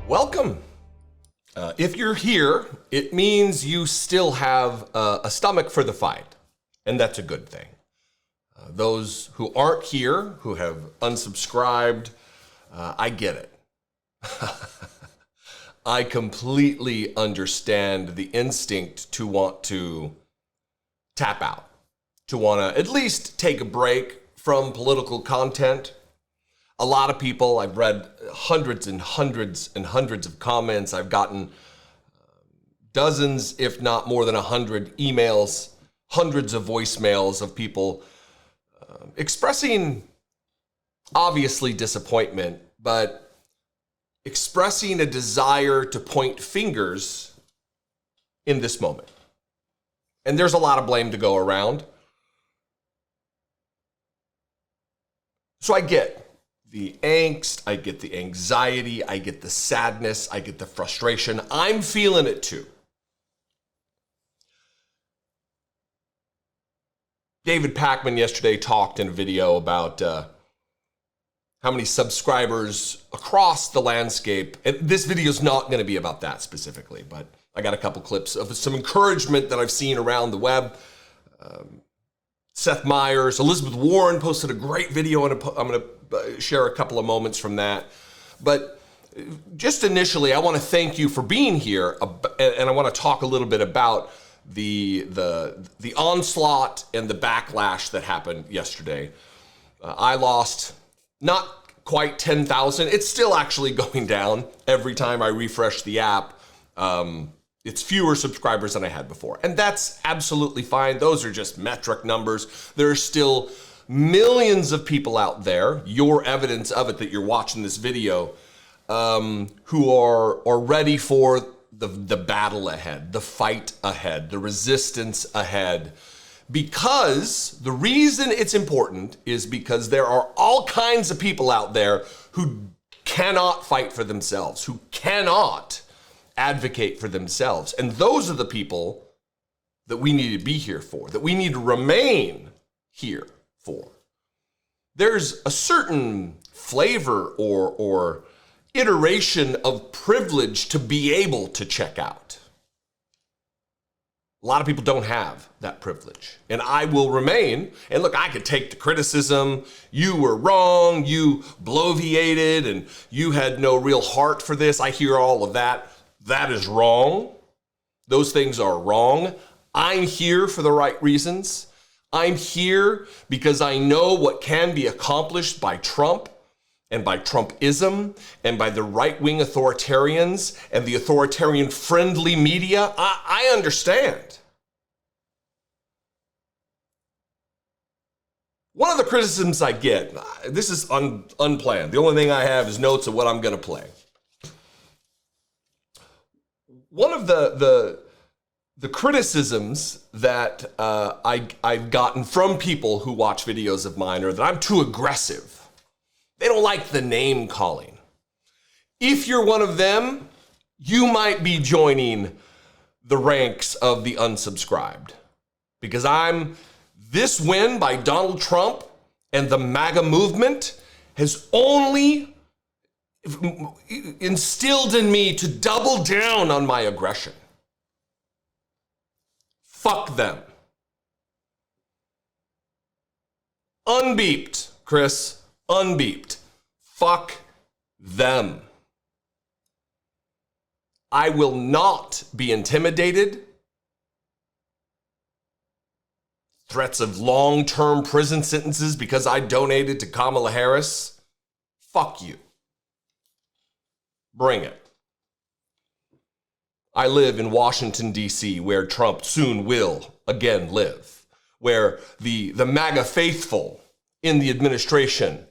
Welcome. If you're here, it means you still have a stomach for the fight, and that's a good thing. Those who aren't here, who have unsubscribed, I get it. I completely understand the instinct to want to tap out, to want to at least take a break from political content. A lot of people, I've read hundreds and hundreds and hundreds of comments. I've gotten dozens, if not more than 100 emails, hundreds of voicemails of people expressing obviously disappointment, but expressing a desire to point fingers in this moment. And there's a lot of blame to go around. So I get the angst, I get the anxiety, I get the sadness, I get the frustration. I'm feeling it too. David Pakman yesterday talked in a video about how many subscribers across the landscape, and this video is not going to be about that specifically, but I got a couple clips of some encouragement that I've seen around the web. Seth Meyers, Elizabeth Warren posted a great video, and I'm going to share a couple of moments from that. But just initially, I want to thank you for being here, and I want to talk a little bit about the onslaught and the backlash that happened yesterday. I lost not quite 10,000. It's still actually going down every time I refresh the app. It's fewer subscribers than I had before. And that's absolutely fine. Those are just metric numbers. There are still millions of people out there, your evidence of it that you're watching this video, who are ready for the battle ahead, the fight ahead, the resistance ahead. Because the reason it's important is because there are all kinds of people out there who cannot fight for themselves, who cannot advocate for themselves. And those are the people that we need to be here for, that we need to remain here for. There's a certain flavor or iteration of privilege to be able to check out. A lot of people don't have that privilege. And I will remain, and look, I could take the criticism, you were wrong, you bloviated, and you had no real heart for this. I hear all of that. That is wrong. Those things are wrong. I'm here for the right reasons. I'm here because I know what can be accomplished by Trump and by Trumpism and by the right-wing authoritarians and the authoritarian-friendly media. I understand. One of the criticisms I get, this is unplanned. The only thing I have is notes of what I'm going to play. One of the criticisms that I've gotten from people who watch videos of mine are that I'm too aggressive. They don't like the name calling. If you're one of them, you might be joining the ranks of the unsubscribed. Because this win by Donald Trump and the MAGA movement has only instilled in me to double down on my aggression. Fuck them. Unbeeped, Chris. Unbeeped. Fuck them. I will not be intimidated. Threats of long-term prison sentences because I donated to Kamala Harris. Fuck you. Bring it. I live in Washington, D.C., where Trump soon will again live, where the MAGA faithful in the administration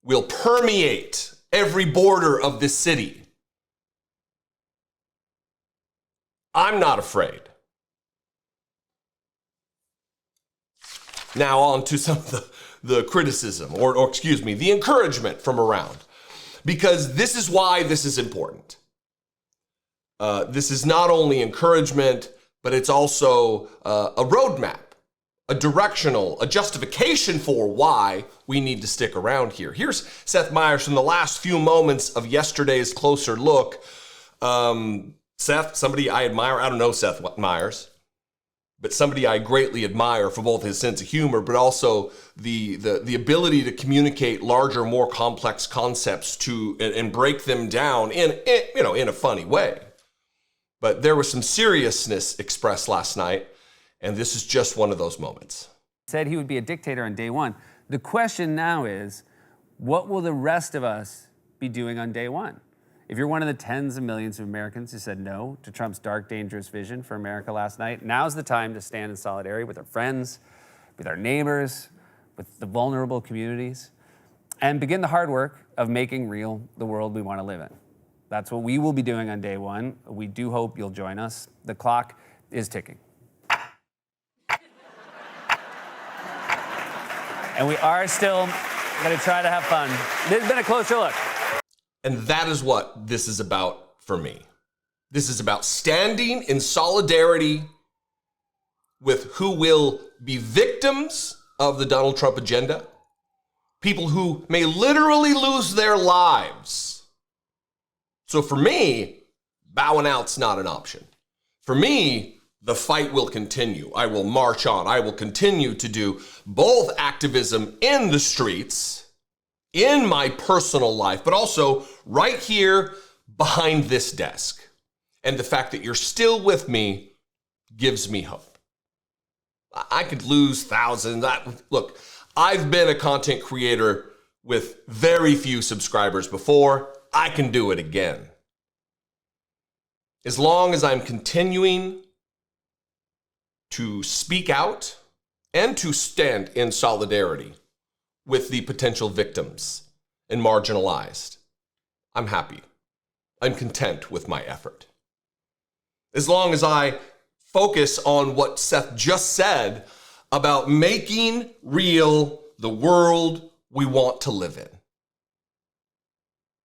will permeate every border of this city. I'm not afraid. Now on to some of the criticism, or excuse me, the encouragement from around. Because this is why this is important. This is not only encouragement, but it's also a roadmap a justification for why we need to stick around here. Here's Seth Meyers from the last few moments of yesterday's Closer Look. Seth, somebody I admire. I don't know Seth Meyers, but somebody I greatly admire for both his sense of humor, but also the ability to communicate larger, more complex concepts and break them down in a funny way. But there was some seriousness expressed last night, and this is just one of those moments. Said he would be a dictator on day one. The question now is, what will the rest of us be doing on day one? If you're one of the tens of millions of Americans who said no to Trump's dark, dangerous vision for America last night, now's the time to stand in solidarity with our friends, with our neighbors, with the vulnerable communities, and begin the hard work of making real the world we want to live in. That's what we will be doing on day one. We do hope you'll join us. The clock is ticking. And we are still going to try to have fun. This has been a Closer Look. And that is what this is about for me. This is about standing in solidarity with who will be victims of the Donald Trump agenda, people who may literally lose their lives. So for me, bowing out's not an option. For me, the fight will continue. I will march on. I will continue to do both activism in the streets, in my personal life, but also right here behind this desk. And the fact that you're still with me gives me hope. I could lose thousands. Look, I've been a content creator with very few subscribers before. I can do it again. As long as I'm continuing to speak out and to stand in solidarity with the potential victims and marginalized, I'm happy. I'm content with my effort. As long as I focus on what Seth just said about making real the world we want to live in.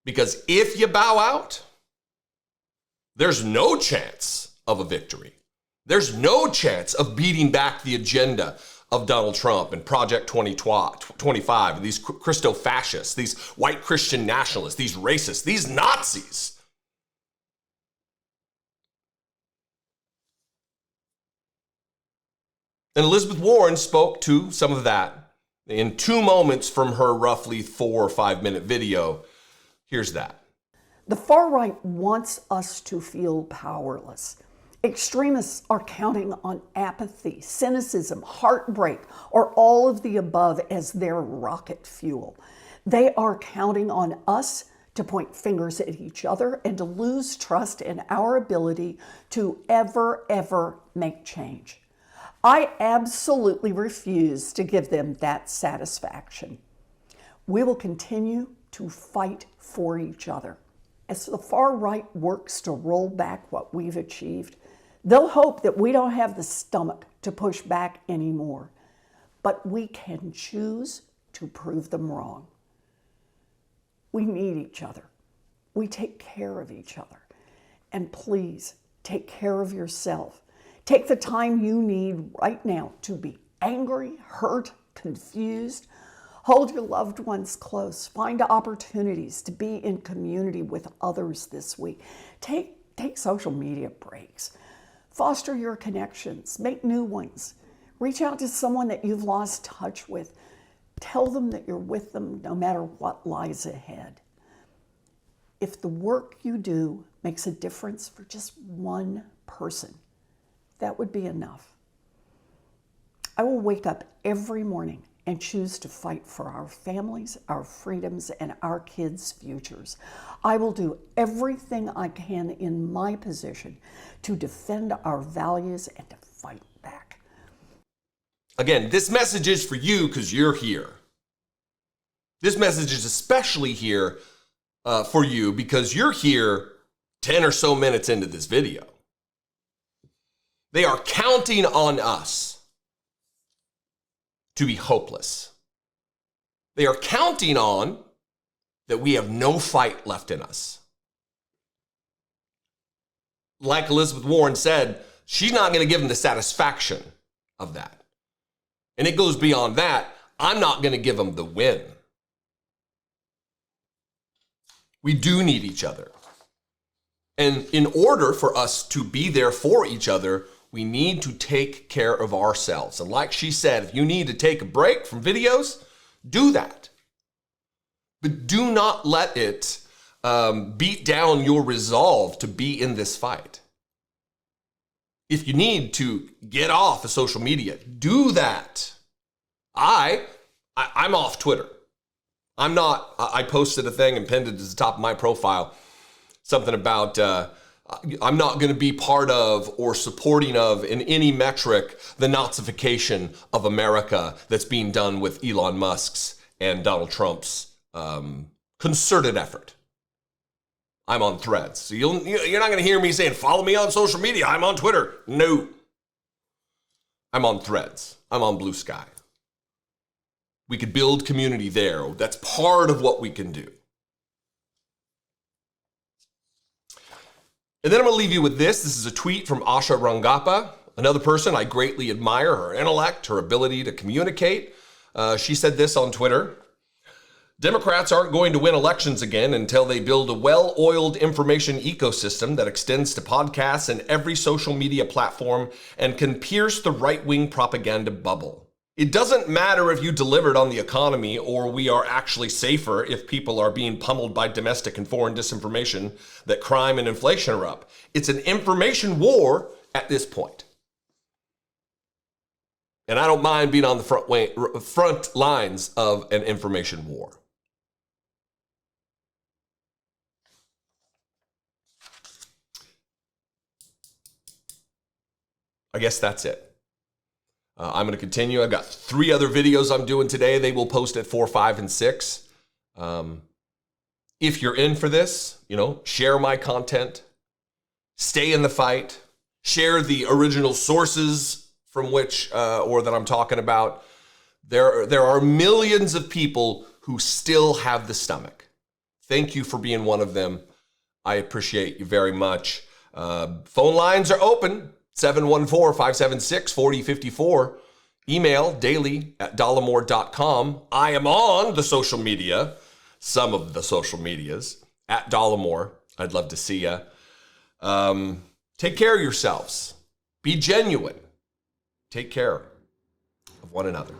Because if you bow out, there's no chance of a victory. There's no chance of beating back the agenda of Donald Trump and Project 2025, and these Christo-fascists, these white Christian nationalists, these racists, these Nazis. And Elizabeth Warren spoke to some of that in 2 moments from her roughly 4 or 5 minute video. Here's that. The far right wants us to feel powerless. Extremists are counting on apathy, cynicism, heartbreak, or all of the above as their rocket fuel. They are counting on us to point fingers at each other and to lose trust in our ability to ever make change. I absolutely refuse to give them that satisfaction. We will continue to fight for each other. As the far right works to roll back what we've achieved, they'll hope that we don't have the stomach to push back anymore. But we can choose to prove them wrong. We need each other. We take care of each other. And please, take care of yourself. Take the time you need right now to be angry, hurt, confused. Hold your loved ones close. Find opportunities to be in community with others this week. Take social media breaks. Foster your connections. Make new ones. Reach out to someone that you've lost touch with. Tell them that you're with them no matter what lies ahead. If the work you do makes a difference for just one person, that would be enough. I will wake up every morning and choose to fight for our families, our freedoms, and our kids' futures. I will do everything I can in my position to defend our values and to fight back. Again, this message is for you because you're here. This message is especially here for you because you're here 10 or so minutes into this video. They are counting on us to be hopeless. They are counting on that we have no fight left in us. Like Elizabeth Warren said, she's not going to give them the satisfaction of that. and it goes beyond that, I'm not going to give them the win. We do need each other. And in order for us to be there for each other, we need to take care of ourselves. And like she said, if you need to take a break from videos, do that. But do not let it beat down your resolve to be in this fight. If you need to get off of social media, do that. I'm off Twitter. I posted a thing and pinned it to the top of my profile, something about I'm not going to be part of or supporting of in any metric the Nazification of America that's being done with Elon Musk's and Donald Trump's concerted effort. I'm on Threads. So you're not going to hear me saying, follow me on social media. I'm on Twitter. No. I'm on Threads. I'm on Blue Sky. We could build community there. That's part of what we can do. And then I'm going to leave you with this. This is a tweet from Asha Rangappa, another person I greatly admire, her intellect, her ability to communicate. She said this on Twitter. Democrats aren't going to win elections again until they build a well-oiled information ecosystem that extends to podcasts and every social media platform and can pierce the right-wing propaganda bubble. It doesn't matter if you delivered on the economy or we are actually safer if people are being pummeled by domestic and foreign disinformation that crime and inflation are up. It's an information war at this point. And I don't mind being on the front lines of an information war. I guess that's it. I'm going to continue. I've got 3 other videos I'm doing today. They will post at 4, 5, and 6. If you're in for this, share my content, stay in the fight, share the original sources from which, or that I'm talking about. There are millions of people who still have the stomach. Thank you for being one of them. I appreciate you very much. Phone lines are open. 714-576-4054. Email daily@dollemore.com. I am on the social media, some of the social medias, at Dollemore. I'd love to see you. Take care of yourselves. Be genuine. Take care of one another.